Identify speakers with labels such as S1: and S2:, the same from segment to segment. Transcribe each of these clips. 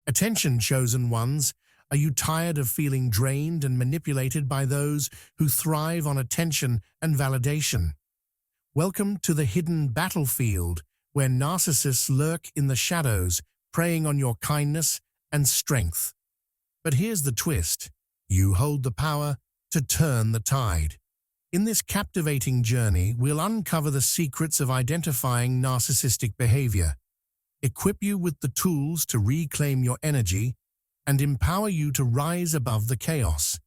S1: Attention, chosen ones, are you tired of feeling drained and manipulated by those who thrive on attention and validation? Welcome to the hidden battlefield, where narcissists lurk in the shadows, preying on your kindness and strength. But here's the twist. You hold the power to turn the tide. In this captivating journey, we'll uncover the secrets of identifying narcissistic behavior, equip you with the tools to reclaim your energy, and empower you to rise above the chaos.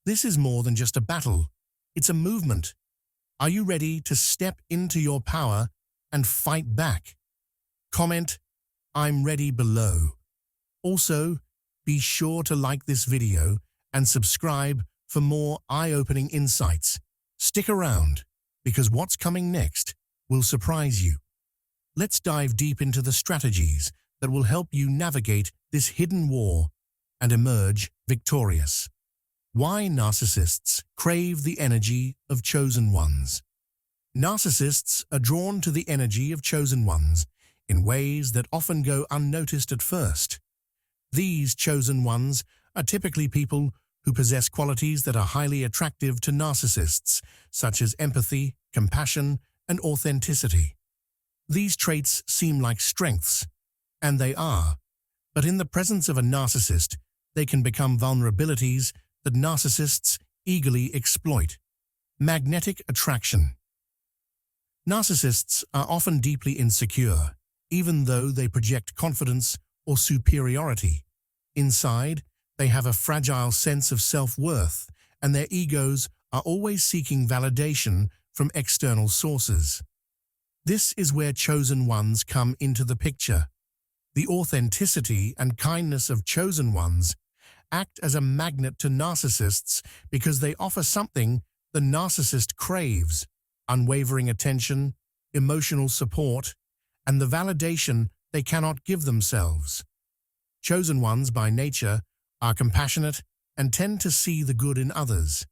S1: This is more than just a battle. It's a movement. Are you ready to step into your power and fight back? Comment, "I'm ready" below. Also, be sure to like this video and subscribe for more eye-opening insights. Stick around, because what's coming next will surprise you. Let's dive deep into the strategies that will help you navigate this hidden war and emerge victorious. Why narcissists crave the energy of chosen ones. Narcissists are drawn to the energy of chosen ones in ways that often go unnoticed at first. These chosen ones are typically people who possess qualities that are highly attractive to narcissists, such as empathy, compassion, and authenticity. These traits seem like strengths, and they are, but in the presence of a narcissist, they can become vulnerabilities that narcissists eagerly exploit. Magnetic attraction. Narcissists are often deeply insecure, even though they project confidence or superiority. Inside, they have a fragile sense of self-worth, and their egos are always seeking validation from external sources. This is where chosen ones come into the picture. The authenticity and kindness of chosen ones act as a magnet to narcissists because they offer something the narcissist craves: unwavering attention, emotional support, and the validation they cannot give themselves. Chosen ones, by nature, are compassionate and tend to see the good in others.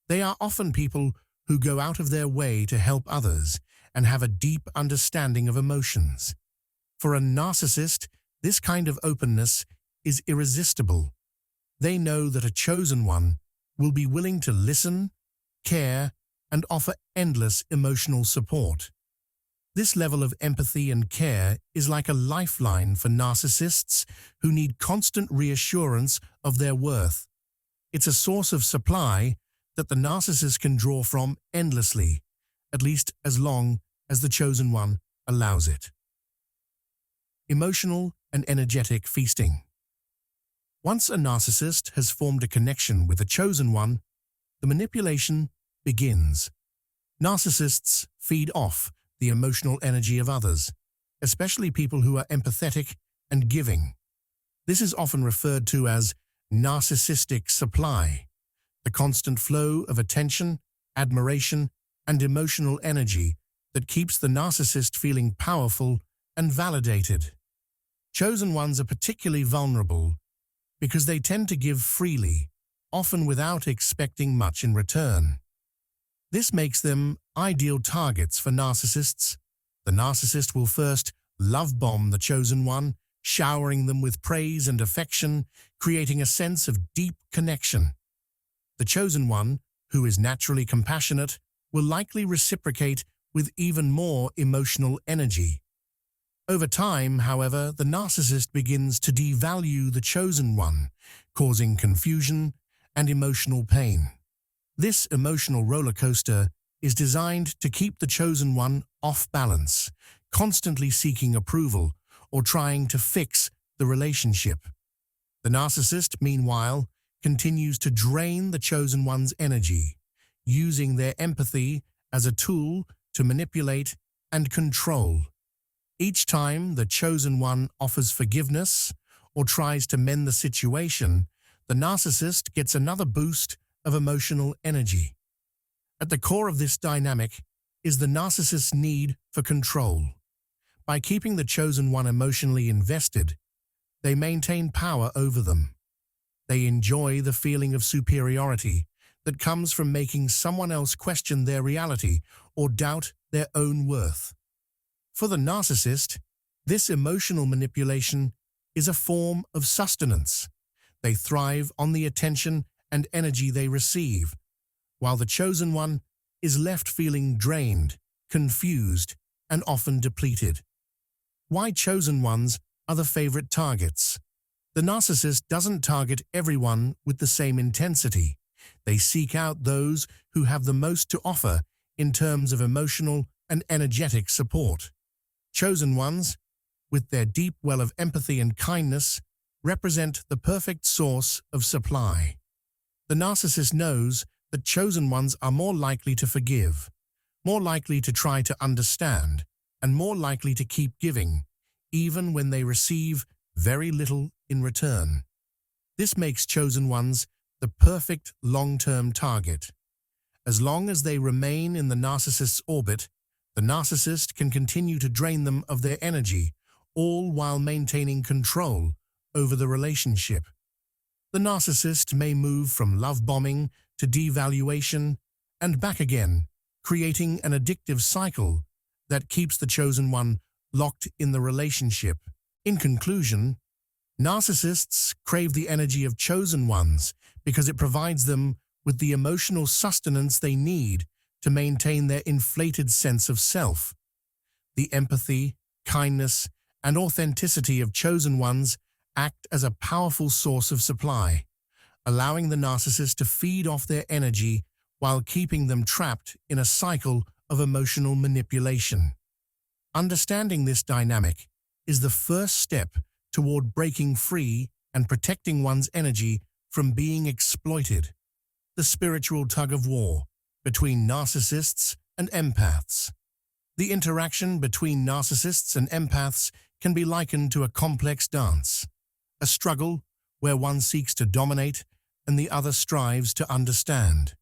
S1: They are often people who go out of their way to help others and have a deep understanding of emotions. For a narcissist, this kind of openness is irresistible. They know that a chosen one will be willing to listen, care, and offer endless emotional support. This level of empathy and care is like a lifeline for narcissists who need constant reassurance of their worth. It's a source of supply that the narcissist can draw from endlessly, at least as long as the chosen one allows it. Emotional and energetic feasting. Once a narcissist has formed a connection with a chosen one, the manipulation begins. Narcissists feed off the emotional energy of others, especially people who are empathetic and giving. This is often referred to as narcissistic supply, the constant flow of attention, admiration, and emotional energy that keeps the narcissist feeling powerful and validated. Chosen ones are particularly vulnerable because they tend to give freely, often without expecting much in return. This makes them ideal targets for narcissists. The narcissist will first love bomb the chosen one, showering them with praise and affection, creating a sense of deep connection. The chosen one, who is naturally compassionate, will likely reciprocate with even more emotional energy. Over time, however, the narcissist begins to devalue the chosen one, causing confusion and emotional pain. This emotional roller coaster is designed to keep the chosen one off balance, constantly seeking approval or trying to fix the relationship. The narcissist, meanwhile, continues to drain the chosen one's energy, using their empathy as a tool to manipulate and control. Each time the chosen one offers forgiveness or tries to mend the situation, the narcissist gets another boost of emotional energy. At the core of this dynamic is the narcissist's need for control. By keeping the chosen one emotionally invested, they maintain power over them. They enjoy the feeling of superiority that comes from making someone else question their reality or doubt their own worth. For the narcissist, this emotional manipulation is a form of sustenance. They thrive on the attention and energy they receive, while the chosen one is left feeling drained, confused, and often depleted. Why chosen ones are the favorite targets? The narcissist doesn't target everyone with the same intensity. They seek out those who have the most to offer in terms of emotional and energetic support. Chosen ones, with their deep well of empathy and kindness, represent the perfect source of supply. The narcissist knows that chosen ones are more likely to forgive, more likely to try to understand, and more likely to keep giving, even when they receive very little in return. This makes chosen ones the perfect long-term target. As long as they remain in the narcissist's orbit, the narcissist can continue to drain them of their energy, all while maintaining control over the relationship. The narcissist may move from love bombing to devaluation and back again, creating an addictive cycle that keeps the chosen one locked in the relationship. In conclusion, narcissists crave the energy of chosen ones because it provides them with the emotional sustenance they need to maintain their inflated sense of self. The empathy, kindness, and authenticity of chosen ones act as a powerful source of supply, allowing the narcissist to feed off their energy while keeping them trapped in a cycle of emotional manipulation. Understanding this dynamic is the first step toward breaking free and protecting one's energy from being exploited. The spiritual tug-of-war between narcissists and empaths. The interaction between narcissists and empaths can be likened to a complex dance, a struggle where one seeks to dominate and the other strives to understand.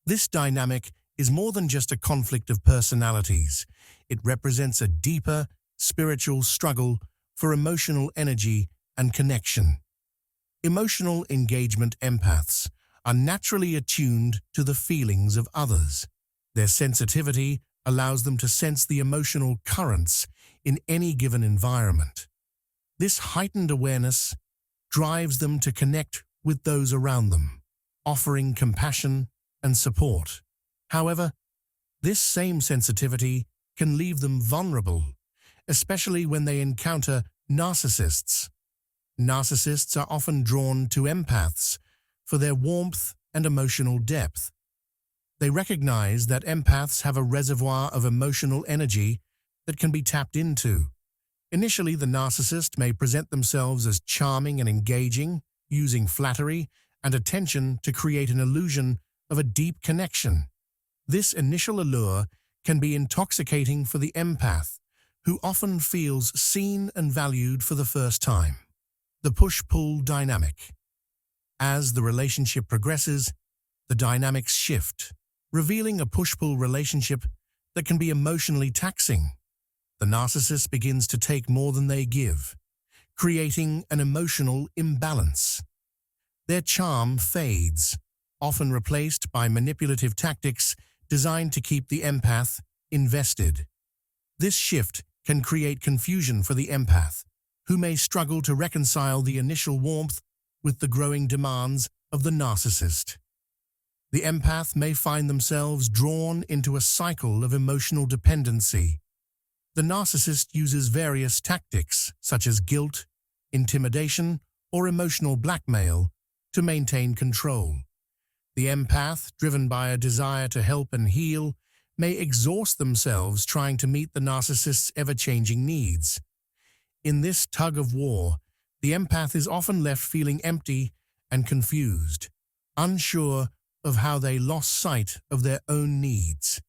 S1: This dynamic is more than just a conflict of personalities. It represents a deeper, spiritual struggle for emotional energy and connection. Emotional engagement empaths are naturally attuned to the feelings of others. Their sensitivity allows them to sense the emotional currents in any given environment. This heightened awareness drives them to connect with those around them, offering compassion and support. However, this same sensitivity can leave them vulnerable, especially when they encounter narcissists. Narcissists are often drawn to empaths for their warmth and emotional depth. They recognize that empaths have a reservoir of emotional energy that can be tapped into. Initially, the narcissist may present themselves as charming and engaging, using flattery and attention to create an illusion of a deep connection. This initial allure can be intoxicating for the empath, who often feels seen and valued for the first time. The push-pull dynamic. As the relationship progresses, the dynamics shift, revealing a push-pull relationship that can be emotionally taxing. The narcissist begins to take more than they give, creating an emotional imbalance. Their charm fades, often replaced by manipulative tactics designed to keep the empath invested. This shift can create confusion for the empath, who may struggle to reconcile the initial warmth with the growing demands of the narcissist. The empath may find themselves drawn into a cycle of emotional dependency. The narcissist uses various tactics, such as guilt, intimidation, or emotional blackmail, to maintain control. The empath, driven by a desire to help and heal, may exhaust themselves trying to meet the narcissist's ever-changing needs. In this tug-of-war, the empath is often left feeling empty and confused, unsure of how they lost sight of their own needs.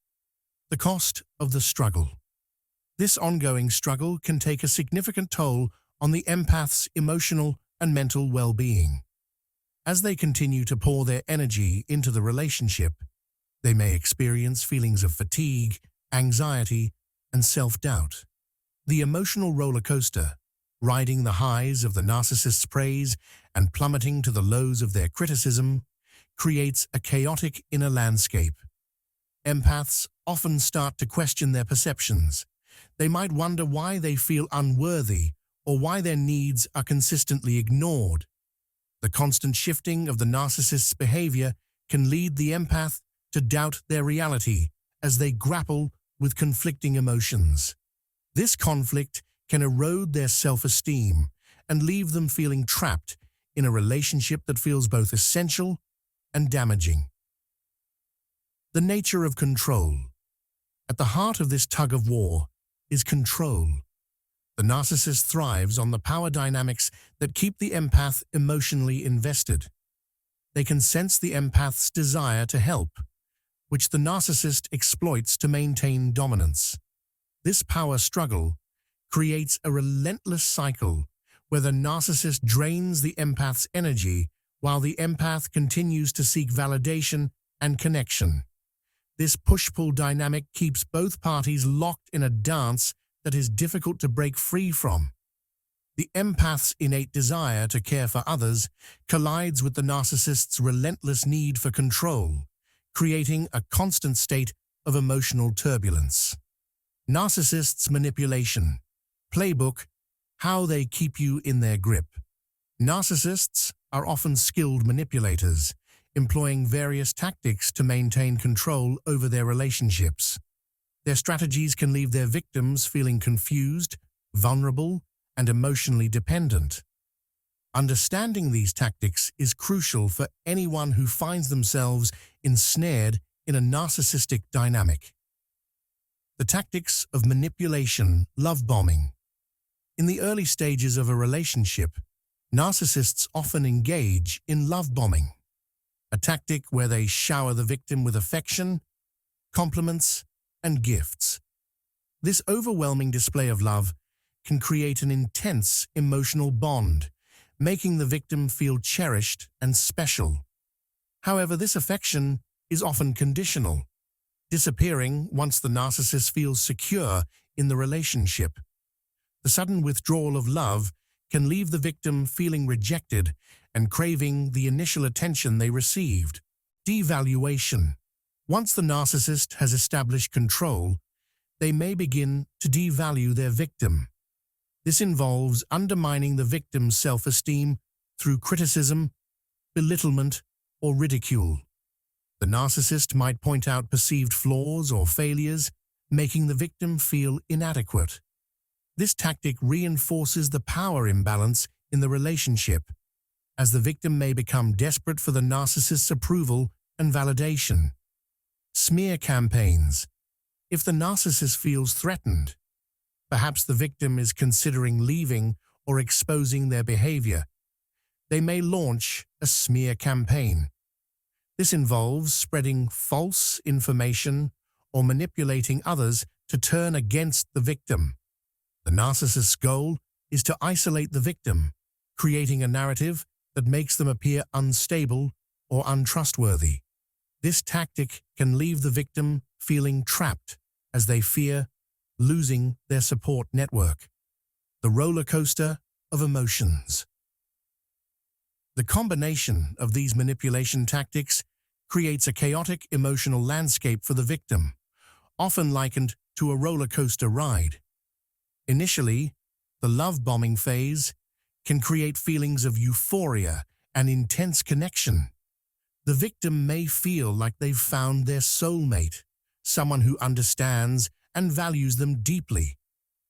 S1: The cost of the struggle. This ongoing struggle can take a significant toll on the empath's emotional and mental well-being. As they continue to pour their energy into the relationship, they may experience feelings of fatigue, anxiety, and self-doubt. The emotional roller coaster, riding the highs of the narcissist's praise and plummeting to the lows of their criticism, creates a chaotic inner landscape. Empaths often start to question their perceptions. They might wonder why they feel unworthy or why their needs are consistently ignored. The constant shifting of the narcissist's behavior can lead the empath to doubt their reality as they grapple with conflicting emotions. This conflict can erode their self-esteem and leave them feeling trapped in a relationship that feels both essential and damaging. The nature of control. At the heart of this tug-of-war is control. The narcissist thrives on the power dynamics that keep the empath emotionally invested. They can sense the empath's desire to help, which the narcissist exploits to maintain dominance. This power struggle creates a relentless cycle where the narcissist drains the empath's energy while the empath continues to seek validation and connection. This push-pull dynamic keeps both parties locked in a dance that is difficult to break free from. The empath's innate desire to care for others collides with the narcissist's relentless need for control, creating a constant state of emotional turbulence. Narcissists' manipulation. Playbook: how they keep you in their grip. Narcissists are often skilled manipulators, employing various tactics to maintain control over their relationships. Their strategies can leave their victims feeling confused, vulnerable, and emotionally dependent. Understanding these tactics is crucial for anyone who finds themselves ensnared in a narcissistic dynamic. The tactics of manipulation, love bombing. In the early stages of a relationship, narcissists often engage in love bombing, a tactic where they shower the victim with affection, compliments, and gifts. This overwhelming display of love can create an intense emotional bond, making the victim feel cherished and special. However, this affection is often conditional, disappearing once the narcissist feels secure in the relationship. The sudden withdrawal of love can leave the victim feeling rejected and craving the initial attention they received. Devaluation. Once the narcissist has established control, they may begin to devalue their victim. This involves undermining the victim's self-esteem through criticism, belittlement, or ridicule. The narcissist might point out perceived flaws or failures, making the victim feel inadequate. This tactic reinforces the power imbalance in the relationship, as the victim may become desperate for the narcissist's approval and validation. Smear campaigns. If the narcissist feels threatened, perhaps the victim is considering leaving or exposing their behavior, they may launch a smear campaign. This involves spreading false information or manipulating others to turn against the victim. The narcissist's goal is to isolate the victim, creating a narrative that makes them appear unstable or untrustworthy. This tactic can leave the victim feeling trapped as they fear losing their support network. The roller coaster of emotions. The combination of these manipulation tactics creates a chaotic emotional landscape for the victim, often likened to a roller coaster ride. Initially, the love bombing phase can create feelings of euphoria and intense connection. The victim may feel like they've found their soulmate, someone who understands and values them deeply.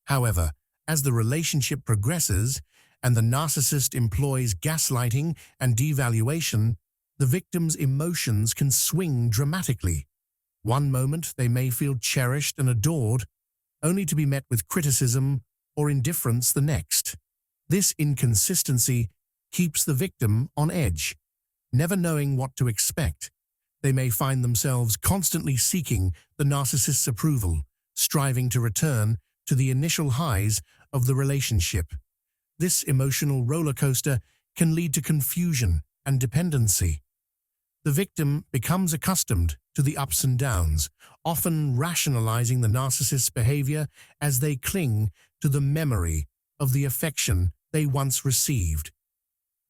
S1: However, as the relationship progresses and the narcissist employs gaslighting and devaluation, the victim's emotions can swing dramatically. One moment they may feel cherished and adored, only to be met with criticism or indifference the next. This inconsistency keeps the victim on edge, never knowing what to expect. They may find themselves constantly seeking the narcissist's approval, striving to return to the initial highs of the relationship. This emotional roller coaster can lead to confusion and dependency. The victim becomes accustomed to the ups and downs, often rationalizing the narcissist's behavior as they cling to the memory of the affection they once received.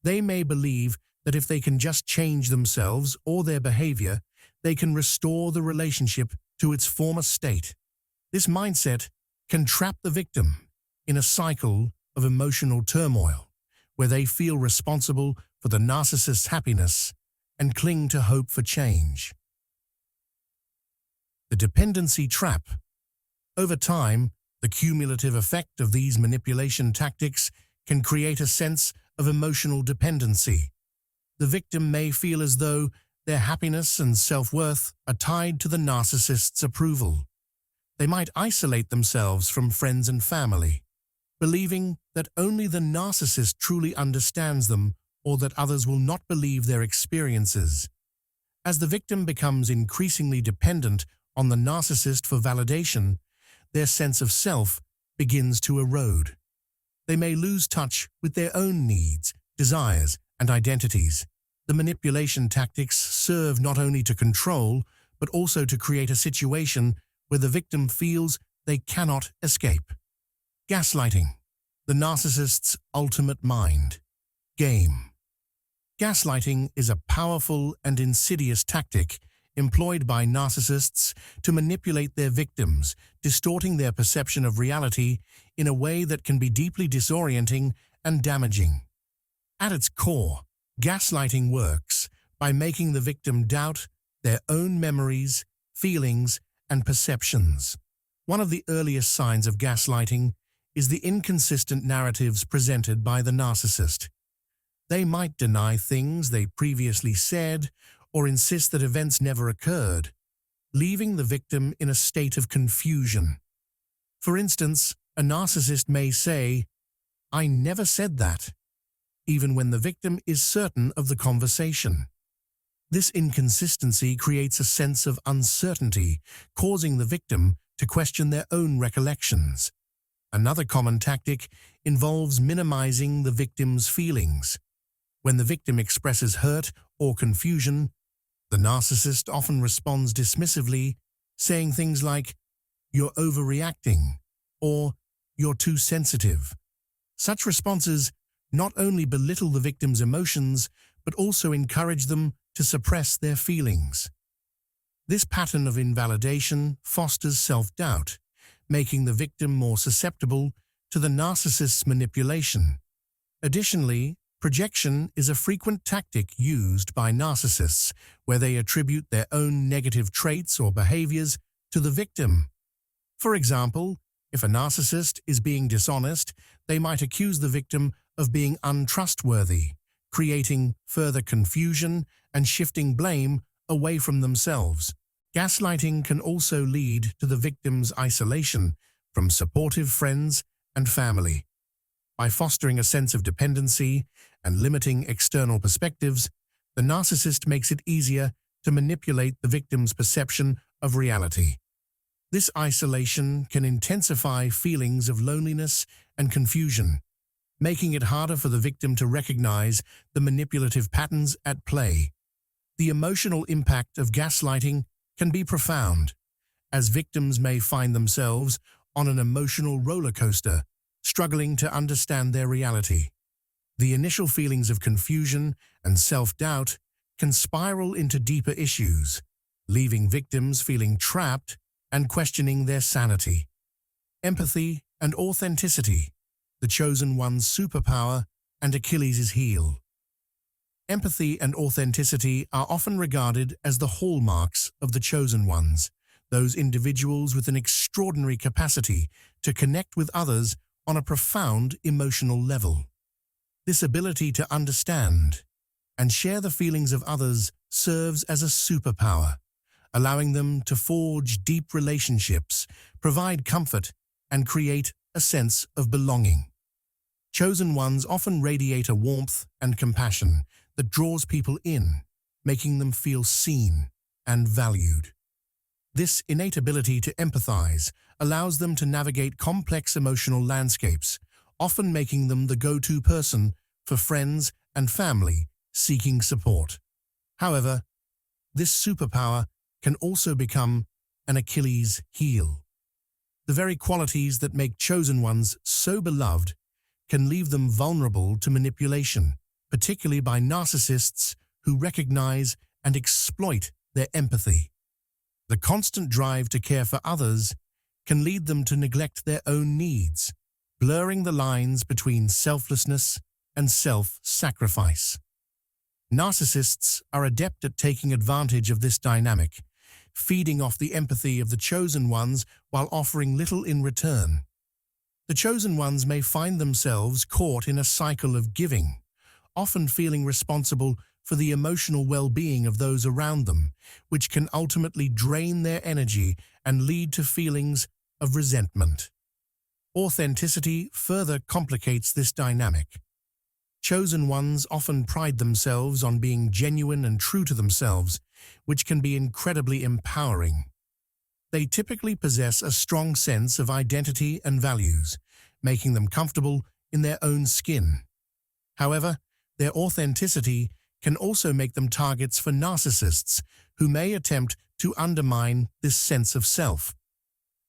S1: They may believe that if they can just change themselves or their behavior, they can restore the relationship to its former state. This mindset can trap the victim in a cycle of emotional turmoil, where they feel responsible for the narcissist's happiness and cling to hope for change. The dependency trap. Over time, the cumulative effect of these manipulation tactics can create a sense of emotional dependency. The victim may feel as though their happiness and self-worth are tied to the narcissist's approval. They might isolate themselves from friends and family, believing that only the narcissist truly understands them or that others will not believe their experiences. As the victim becomes increasingly dependent on the narcissist for validation, their sense of self begins to erode. They may lose touch with their own needs, desires, and identities. The manipulation tactics serve not only to control, but also to create a situation where the victim feels they cannot escape. Gaslighting, the narcissist's ultimate mind game. Gaslighting is a powerful and insidious tactic employed by narcissists to manipulate their victims, distorting their perception of reality in a way that can be deeply disorienting and damaging. At its core, gaslighting works by making the victim doubt their own memories, feelings, and perceptions. One of the earliest signs of gaslighting is the inconsistent narratives presented by the narcissist. They might deny things they previously said or insist that events never occurred, leaving the victim in a state of confusion. For instance, a narcissist may say, "I never said that," even when the victim is certain of the conversation. This inconsistency creates a sense of uncertainty, causing the victim to question their own recollections. Another common tactic involves minimizing the victim's feelings. When the victim expresses hurt or confusion, the narcissist often responds dismissively, saying things like, "You're overreacting," or "You're too sensitive." Such responses not only belittle the victim's emotions, but also encourage them to suppress their feelings. This pattern of invalidation fosters self-doubt, making the victim more susceptible to the narcissist's manipulation. Additionally, projection is a frequent tactic used by narcissists where they attribute their own negative traits or behaviors to the victim. For example, if a narcissist is being dishonest, they might accuse the victim of being untrustworthy, creating further confusion and shifting blame away from themselves. Gaslighting can also lead to the victim's isolation from supportive friends and family. By fostering a sense of dependency and limiting external perspectives, the narcissist makes it easier to manipulate the victim's perception of reality. This isolation can intensify feelings of loneliness and confusion, making it harder for the victim to recognize the manipulative patterns at play. The emotional impact of gaslighting can be profound, as victims may find themselves on an emotional roller coaster, struggling to understand their reality. The initial feelings of confusion and self-doubt can spiral into deeper issues, leaving victims feeling trapped and questioning their sanity. Empathy and authenticity, the chosen one's superpower and Achilles' heel. Empathy and authenticity are often regarded as the hallmarks of the chosen ones, those individuals with an extraordinary capacity to connect with others on a profound emotional level. This ability to understand and share the feelings of others serves as a superpower, allowing them to forge deep relationships, provide comfort, and create a sense of belonging. Chosen ones often radiate a warmth and compassion that draws people in, making them feel seen and valued. This innate ability to empathize allows them to navigate complex emotional landscapes, often making them the go-to person for friends and family seeking support. However, this superpower can also become an Achilles' heel. The very qualities that make chosen ones so beloved can leave them vulnerable to manipulation, particularly by narcissists who recognize and exploit their empathy. The constant drive to care for others can lead them to neglect their own needs, blurring the lines between selflessness and self-sacrifice. Narcissists are adept at taking advantage of this dynamic, feeding off the empathy of the chosen ones while offering little in return. The chosen ones may find themselves caught in a cycle of giving, often feeling responsible for the emotional well-being of those around them, which can ultimately drain their energy and lead to feelings of resentment. Authenticity further complicates this dynamic. Chosen ones often pride themselves on being genuine and true to themselves, which can be incredibly empowering. They typically possess a strong sense of identity and values, making them comfortable in their own skin. However, their authenticity can also make them targets for narcissists who may attempt to undermine this sense of self.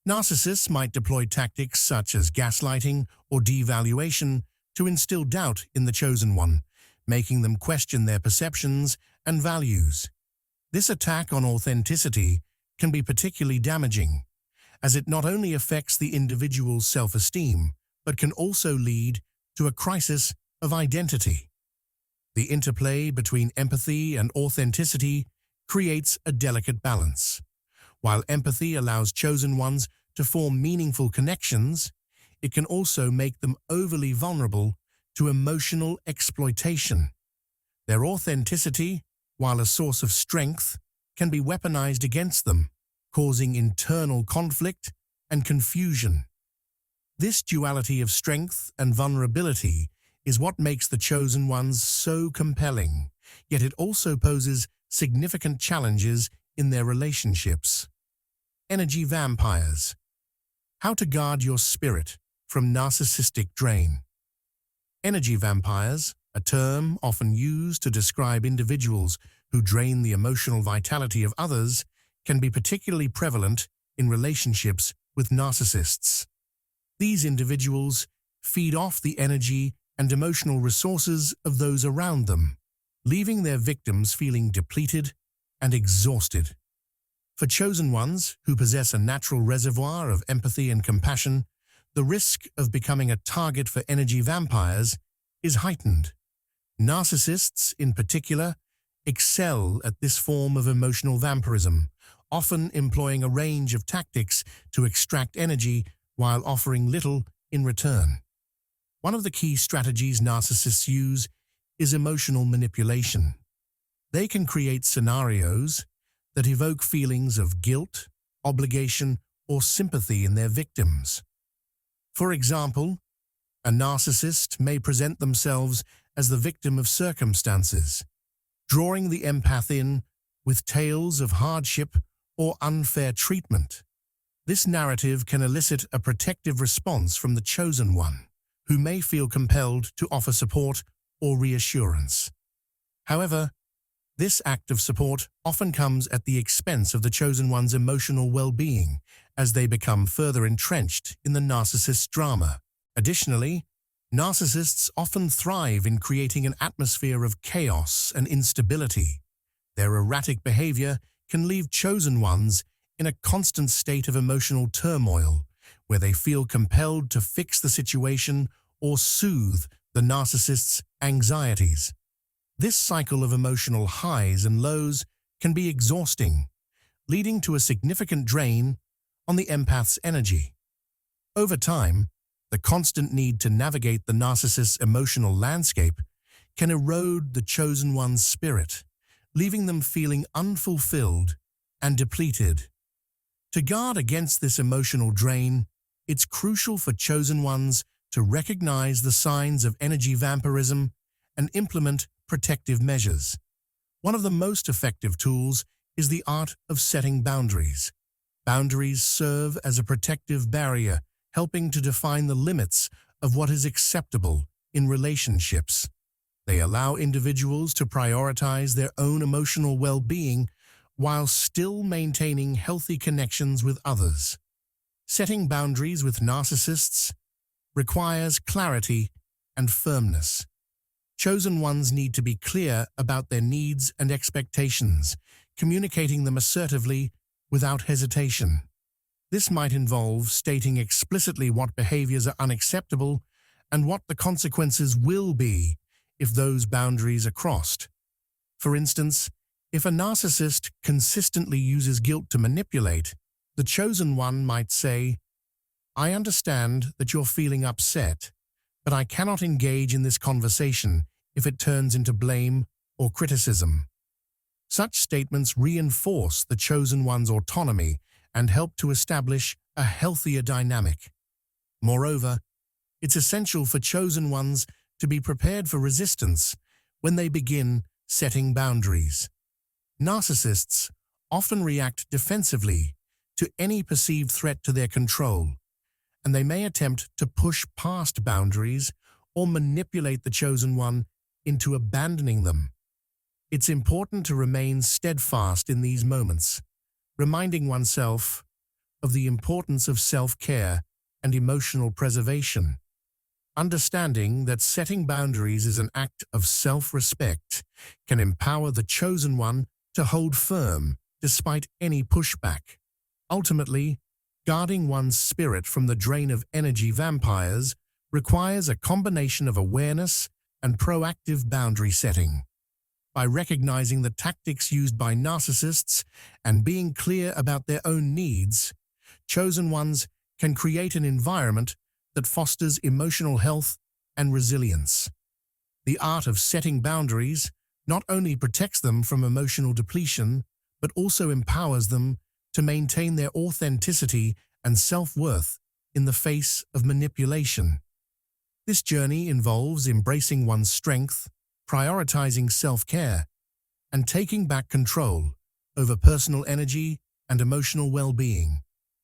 S1: Narcissists might deploy tactics such as gaslighting or devaluation to instill doubt in the chosen one, making them question their perceptions and values. This attack on authenticity can be particularly damaging, as it not only affects the individual's self-esteem, but can also lead to a crisis of identity. The interplay between empathy and authenticity creates a delicate balance. While empathy allows chosen ones to form meaningful connections, it can also make them overly vulnerable to emotional exploitation. Their authenticity, while a source of strength, can be weaponized against them, causing internal conflict and confusion. This duality of strength and vulnerability is what makes the chosen ones so compelling, yet it also poses significant challenges in their relationships. Energy vampires. How to guard your spirit from narcissistic drain. Energy vampires, a term often used to describe individuals who drain the emotional vitality of others, can be particularly prevalent in relationships with narcissists. These individuals feed off the energy and emotional resources of those around them, leaving their victims feeling depleted and exhausted. For chosen ones who possess a natural reservoir of empathy and compassion, the risk of becoming a target for energy vampires is heightened. Narcissists, in particular, excel at this form of emotional vampirism, often employing a range of tactics to extract energy while offering little in return. One of the key strategies narcissists use is emotional manipulation. They can create scenarios that evoke feelings of guilt, obligation, or sympathy in their victims. For example, a narcissist may present themselves as the victim of circumstances, drawing the empath in with tales of hardship or unfair treatment. This narrative can elicit a protective response from the chosen one, who may feel compelled to offer support or reassurance. However, this act of support often comes at the expense of the chosen one's emotional well-being as they become further entrenched in the narcissist's drama. Additionally, narcissists often thrive in creating an atmosphere of chaos and instability. Their erratic behavior can leave chosen ones in a constant state of emotional turmoil, where they feel compelled to fix the situation or soothe the narcissist's anxieties. This cycle of emotional highs and lows can be exhausting, leading to a significant drain on the empath's energy. Over time, the constant need to navigate the narcissist's emotional landscape can erode the chosen one's spirit, leaving them feeling unfulfilled and depleted. To guard against this emotional drain, it's crucial for chosen ones to recognize the signs of energy vampirism and implement protective measures. One of the most effective tools is the art of setting boundaries. Boundaries serve as a protective barrier, helping to define the limits of what is acceptable in relationships. They allow individuals to prioritize their own emotional well-being while still maintaining healthy connections with others. Setting boundaries with narcissists requires clarity and firmness. Chosen ones need to be clear about their needs and expectations, communicating them assertively without hesitation. This might involve stating explicitly what behaviors are unacceptable and what the consequences will be if those boundaries are crossed. For instance, if a narcissist consistently uses guilt to manipulate, the chosen one might say, "I understand that you're feeling upset, but I cannot engage in this conversation if it turns into blame or criticism." Such statements reinforce the chosen one's autonomy and help to establish a healthier dynamic. Moreover, it's essential for chosen ones to be prepared for resistance when they begin setting boundaries. Narcissists often react defensively to any perceived threat to their control, and they may attempt to push past boundaries or manipulate the chosen one into abandoning them. It's important to remain steadfast in these moments, reminding oneself of the importance of self-care and emotional preservation. Understanding that setting boundaries is an act of self-respect can empower the chosen one to hold firm despite any pushback. Ultimately, guarding one's spirit from the drain of energy vampires requires a combination of awareness and proactive boundary setting. By recognizing the tactics used by narcissists and being clear about their own needs, chosen ones can create an environment that fosters emotional health and resilience. The art of setting boundaries not only protects them from emotional depletion, but also empowers them to maintain their authenticity and self-worth in the face of manipulation. This journey involves embracing one's strength, prioritizing self-care, and taking back control over personal energy and emotional well-being.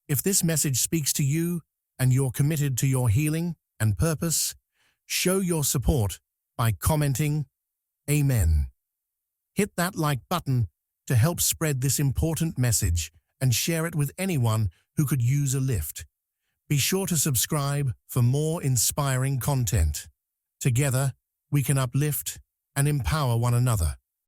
S1: If this message speaks to you and you're committed to your healing and purpose, show your support by commenting Amen. Hit that like button to help spread this important message and share it with anyone who could use a lift. Be sure to subscribe for more inspiring content. Together, we can uplift and empower one another.